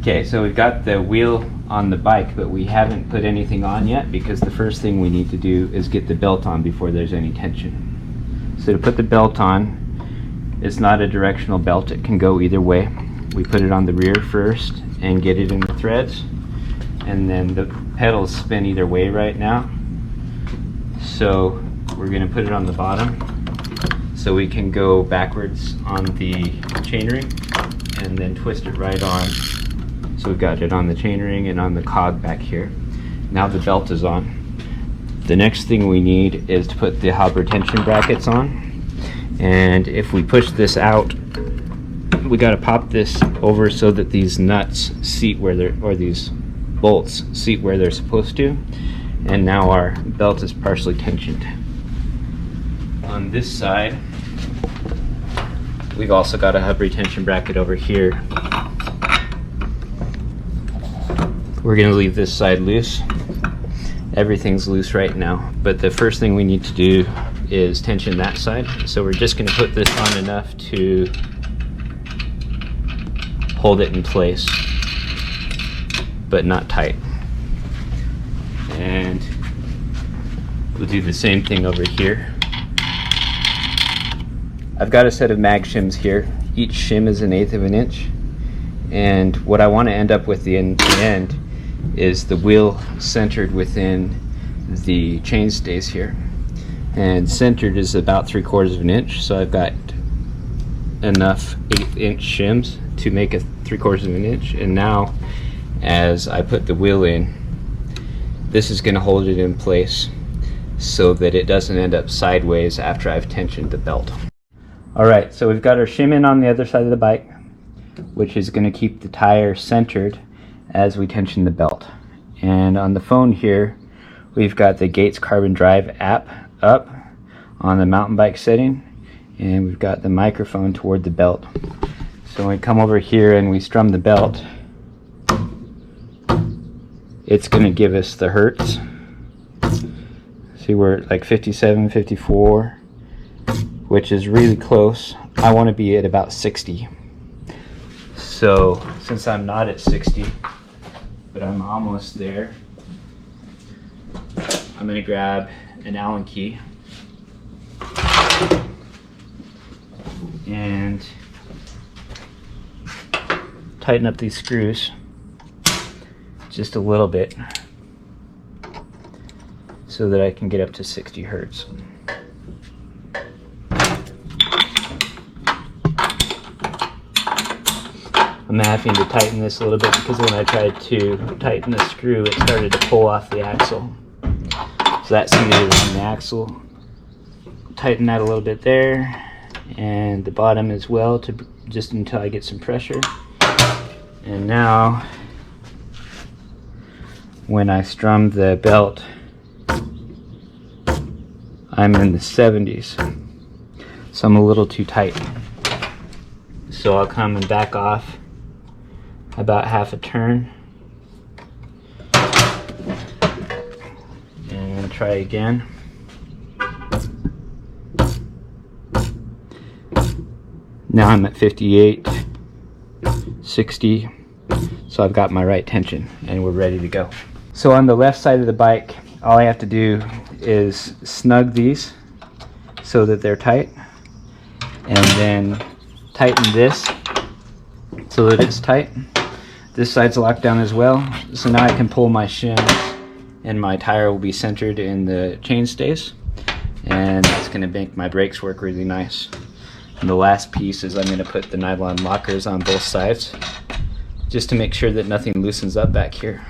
Okay, so we've got the wheel on the bike, but we haven't put anything on yet because the first thing we need to do is get the belt on before there's any tension. So to put the belt on, it's not a directional belt, it can go either way. We put it on the rear first and get it in the threads, and then the pedals spin either way right now. So we're going to put it on the bottom so we can go backwards on the chainring and then twist it right on. So we've got it on the chainring and on the cog back here. Now the belt is on. The next thing we need is to put the hub retention brackets on. And if we push this out, we got to pop this over so that these nuts seat where they're, or these bolts seat where they're supposed to. And now our belt is partially tensioned. On this side, we've also got a hub retention bracket over here. We're going to leave this side loose. Everything's loose right now, but the first thing we need to do is tension that side. So we're just going to put this on enough to hold it in place, but not tight. And we'll do the same thing over here. I've got a set of mag shims here. Each shim is 1/8 of an inch. And what I want to end up with in the end is the wheel centered within the chain stays here. And centered is about 3/4 of an inch. So I've got enough 1/8 shims to make a 3/4 of an inch. And now as I put the wheel in, this is going to hold it in place so that it doesn't end up sideways after I've tensioned the belt. Alright, so we've got our shim in on the other side of the bike, which is going to keep the tire centered as we tension the belt. And on the phone here, we've got the Gates Carbon Drive app up on the mountain bike setting, and we've got the microphone toward the belt. So when we come over here and we strum the belt, it's going to give us the hertz. See, we're at like 57, 54, which is really close. I want to be at about 60. So since I'm not at 60, but I'm almost there, I'm going to grab an Allen key and tighten up these screws just a little bit so that I can get up to 60 hertz. I'm having to tighten this a little bit because when I tried to tighten the screw, it started to pull off the axle. So that's seated on the axle. Tighten that a little bit there, and the bottom as well, to just until I get some pressure. And now, when I strum the belt, I'm in the 70s, so I'm a little too tight. So I'll come and back off about half a turn and try again. Now I'm at 58, 60, so I've got my right tension and we're ready to go. So on the left side of the bike, all I have to do is snug these so that they're tight, and then tighten this so that it's tight. This side's locked down as well, so now I can pull my shims and my tire will be centered in the chain stays, and that's going to make my brakes work really nice. And the last piece is I'm going to put the nylon lockers on both sides just to make sure that nothing loosens up back here.